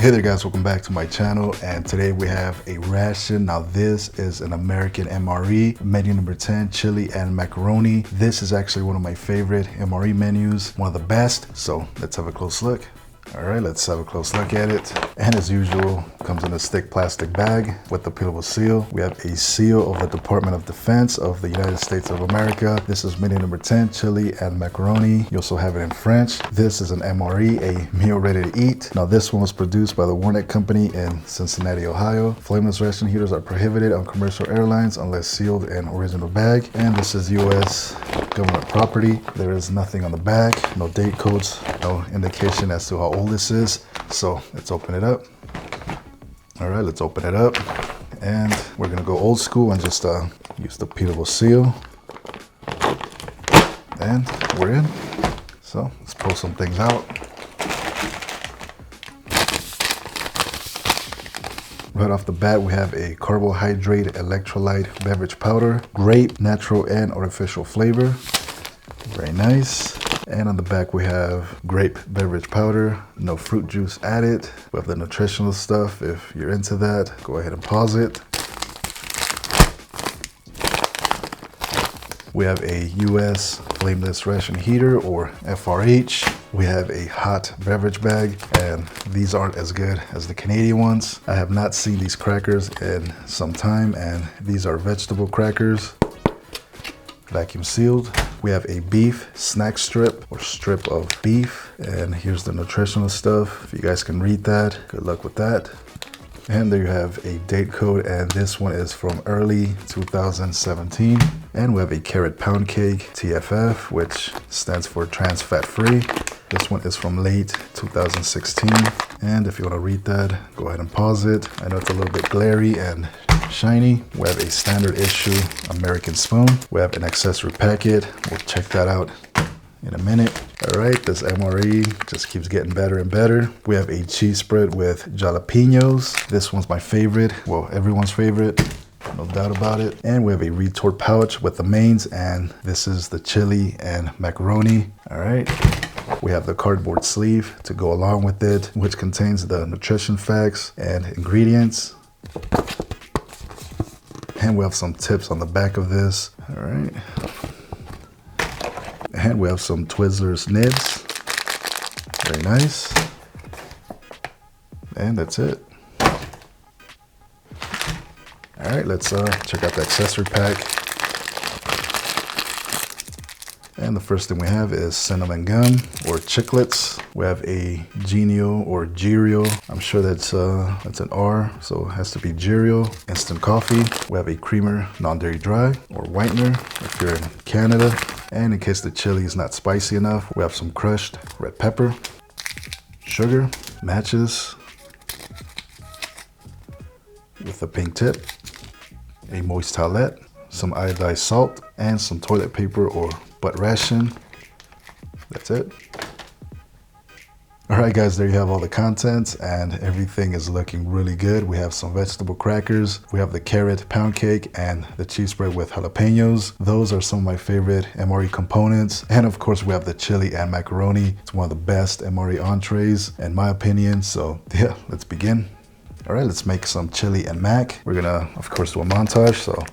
Hey there guys, welcome back to my channel, and today we have a ration. Now this is an American MRE, menu number 10, chili and macaroni. This is actually one of my favorite MRE menus, one of the best, so let's have a close look. All right, let's have a close look at it. And as usual, comes in a thick plastic bag with the peelable seal. We have a seal of the Department of Defense of the United States of America. This is menu number 10, chili and macaroni. You also have it in French. This is an MRE, a meal ready to eat. Now this one was produced by the Warneck Company in Cincinnati, Ohio. Flameless ration heaters are prohibited on commercial airlines unless sealed in original bag. And this is U.S. government property. There is nothing on the bag, no date codes, no indication as to how old this is. So let's open it up. All right, let's open it up, and we're gonna go old school and just use the peelable seal, and we're in. So let's pull some things out. Right off the bat, we have a carbohydrate electrolyte beverage powder, grape, natural and artificial flavor. Very nice. And on the back we have grape beverage powder, no fruit juice added. We have the nutritional stuff. If you're into that, go ahead and pause it. We have a US flameless ration heater, or FRH. We have a hot beverage bag, and these aren't as good as the Canadian ones. I have not seen these crackers in some time, and these are vegetable crackers, vacuum sealed. We have a beef snack strip, or strip of beef, and here's the nutritional stuff. If you guys can read that, good luck with that. And there you have a date code, and this one is from early 2017. And we have a carrot pound cake, TFF, which stands for trans fat free. This one is from late 2016. And if you want to read that, go ahead and pause it. I know it's a little bit glary and shiny. We have a standard issue American spoon. We have an accessory packet. We'll check that out in a minute. All right, this MRE just keeps getting better and better. We have a cheese spread with jalapenos. This one's my favorite. Well, everyone's favorite, no doubt about it. And we have a retort pouch with the mains, and this is the chili and macaroni. All right. We have the cardboard sleeve to go along with it, which contains the nutrition facts and ingredients. And we have some tips on the back of this. All right. And we have some Twizzlers nibs. Very nice. And that's it. All right, let's check out the accessory pack. And the first thing we have is cinnamon gum, or chiclets. We have a Genio or Girio. I'm sure that's an R, so it has to be Girio. Instant coffee. We have a creamer, non-dairy dry, or whitener if you're in Canada. And in case the chili is not spicy enough, we have some crushed red pepper, sugar, matches with a pink tip, a moist towelette, some iodized salt, and some toilet paper or butt ration. That's it. All right, guys, there you have all the contents, and everything is looking really good. We have some vegetable crackers. We have the carrot pound cake and the cheese spread with jalapenos. Those are some of my favorite MRE components. And of course, we have the chili and macaroni. It's one of the best MRE entrees, in my opinion. So yeah, let's begin. All right, let's make some chili and mac. We're gonna, of course, do a montage, so.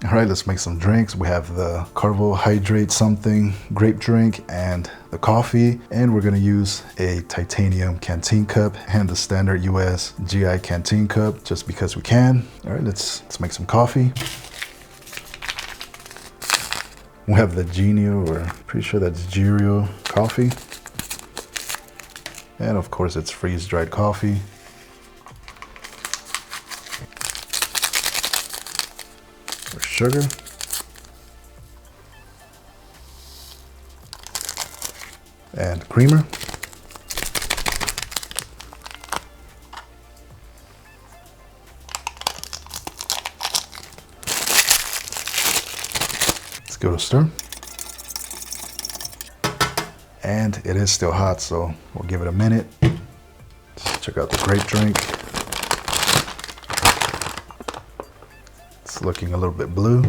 All right, let's make some drinks. We have the carbohydrate something grape drink and the coffee, and we're gonna use a titanium canteen cup and the standard US GI canteen cup just because we can. All right, let's make some coffee. We have the Genio, or pretty sure that's Girio coffee. And of course it's freeze-dried coffee. Sugar, and creamer. give it a stir. And it is still hot, so we'll give it a minute. Let's check out the grape drink. It's looking a little bit blue.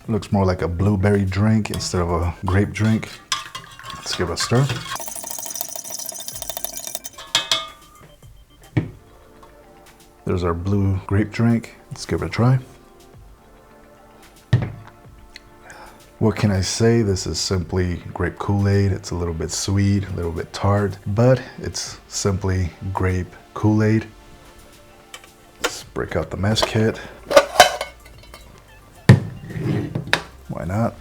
Looks more like a blueberry drink instead of a grape drink. Let's give it a stir. There's our blue grape drink. Let's give it a try. What can I say? This is simply grape Kool-Aid. It's a little bit sweet, a little bit tart, but it's simply grape Kool-Aid. Let's break out the mess kit. Why not?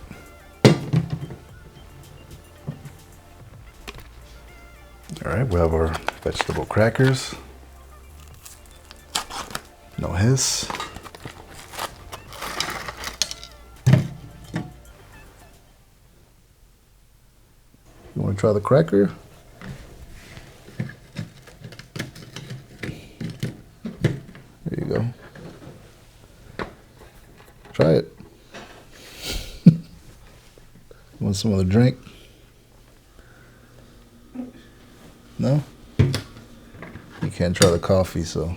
All right, we have our vegetable crackers. No hiss. You want to try the cracker? There you go. Try it. Want some other drink? No? You can't try the coffee, so.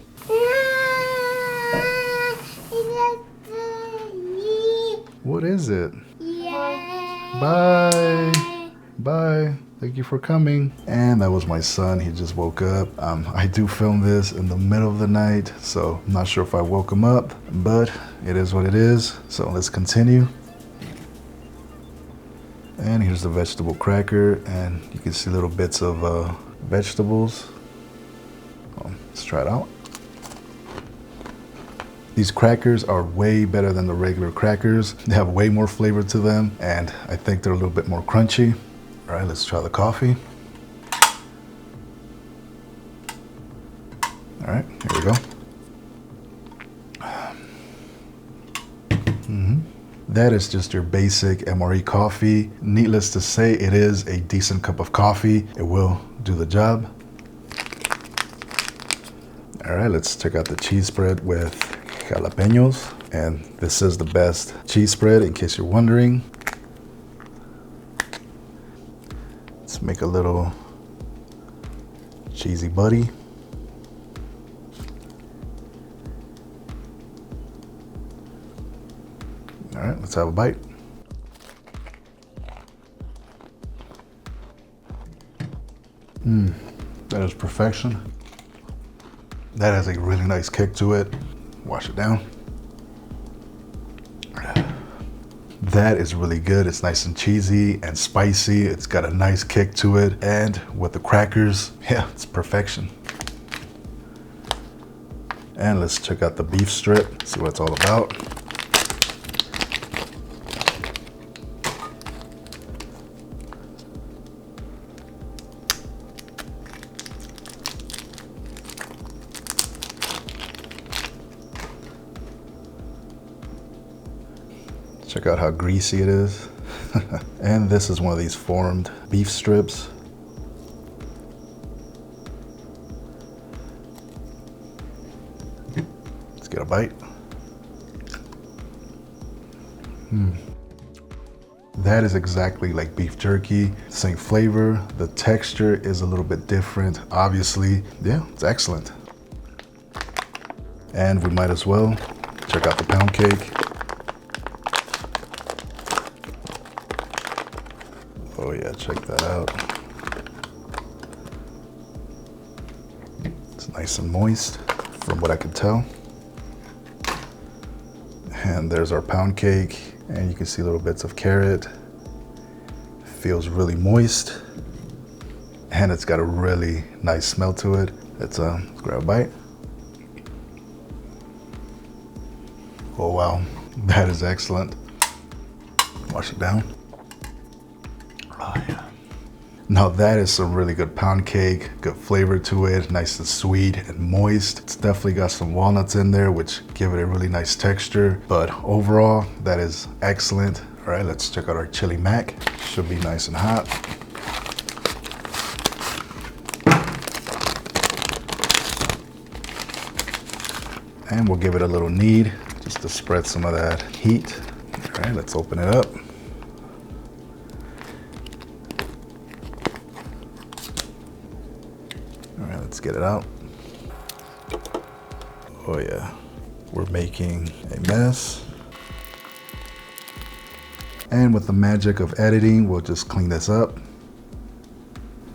What is it? Yeah. Bye. Bye. Thank you for coming. And that was my son. He just woke up. I do film this in the middle of the night, so I'm not sure if I woke him up, but it is what it is. So let's continue. And here's the vegetable cracker, and you can see little bits of vegetables. Let's try it out. These crackers are way better than the regular crackers. They have way more flavor to them, and I think they're a little bit more crunchy. All right, let's try the coffee. All right, here we go. That is just your basic MRE coffee. Needless to say, it is a decent cup of coffee. It will do the job. All right, let's check out the cheese spread with jalapenos. And this is the best cheese spread, in case you're wondering. Let's make a little cheesy buddy. All right, let's have a bite. That is perfection. That has a really nice kick to it. Wash it down. That is really good. It's nice and cheesy and spicy. It's got a nice kick to it. And with the crackers, yeah, it's perfection. And let's check out the beef strip, see what it's all about. Check out how greasy it is. And this is one of these formed beef strips. Let's get a bite. That is exactly like beef jerky. Same flavor. The texture is a little bit different, obviously. Yeah, it's excellent. And we might as well check out the pound cake. Oh yeah, check that out. It's nice and moist, from what I can tell. And there's our pound cake, and you can see little bits of carrot. Feels really moist, and it's got a really nice smell to it. Let's grab a bite. Oh wow, that is excellent. Wash it down. Oh yeah. Now that is some really good pound cake, good flavor to it, nice and sweet and moist. It's definitely got some walnuts in there, which give it a really nice texture. But overall, that is excellent. All right, let's check out our chili mac. Should be nice and hot. And we'll give it a little knead just to spread some of that heat. All right, let's open it up. All right, let's get it out. Oh yeah, we're making a mess. And with the magic of editing, we'll just clean this up.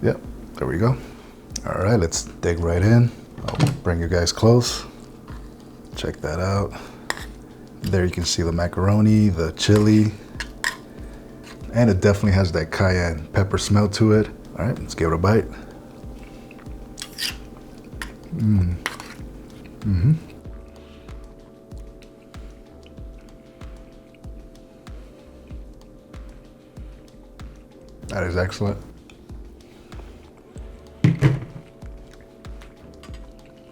Yep, there we go. All right, let's dig right in. I'll bring you guys close. Check that out. There you can see the macaroni, the chili, and it definitely has that cayenne pepper smell to it. All right, let's give it a bite. That is excellent.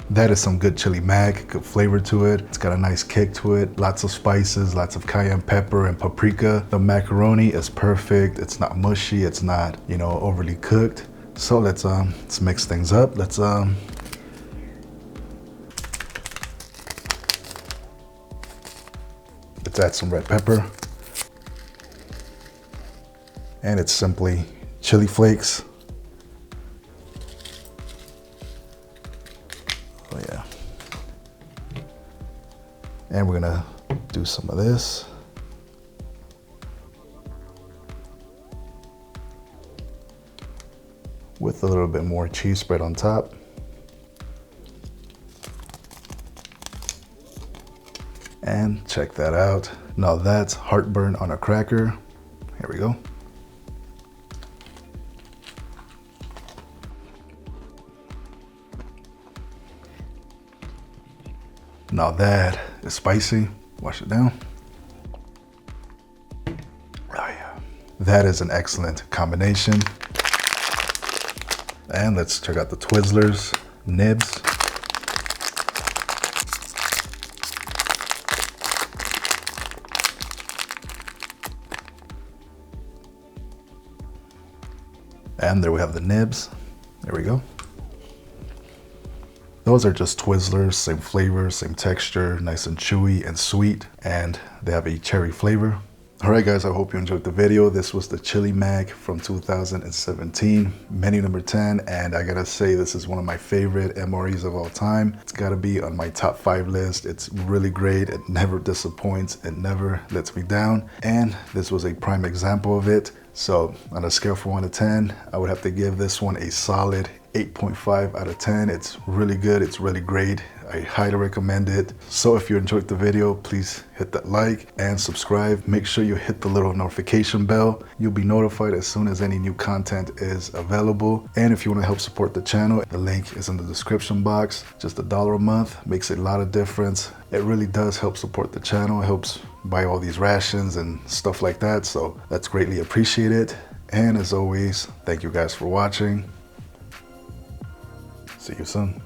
That is some good chili mac, good flavor to it. It's got a nice kick to it. Lots of spices, lots of cayenne pepper and paprika. The macaroni is perfect. It's not mushy. It's not, overly cooked. So let's mix things up. Let's add some red pepper. And it's simply chili flakes. Oh yeah. And we're gonna do some of this. With a little bit more cheese spread on top. And check that out. Now that's heartburn on a cracker. Here we go. Now that is spicy. Wash it down. Oh yeah. That is an excellent combination. And let's check out the Twizzlers nibs. And there we have the nibs. There we go. Those are just Twizzlers, same flavor, same texture, nice and chewy and sweet, and they have a cherry flavor. All right, guys, I hope you enjoyed the video. This was the Chili Mac from 2017, menu number 10, and I gotta say, this is one of my favorite MREs of all time. It's gotta be on my top 5 list. It's really great. It never disappoints. It never lets me down, and this was a prime example of it. So on a scale from 1 to 10, I would have to give this one a solid 8.5 out of 10. It's really good. It's really great. I highly recommend it. So if you enjoyed the video, please hit that like and subscribe. Make sure you hit the little notification bell. You'll be notified as soon as any new content is available. And if you want to help support the channel, the link is in the description box. Just $1 a month makes a lot of difference. It really does help support the channel. It helps buy all these rations and stuff like that. So that's greatly appreciated. And as always, thank you guys for watching. See you soon.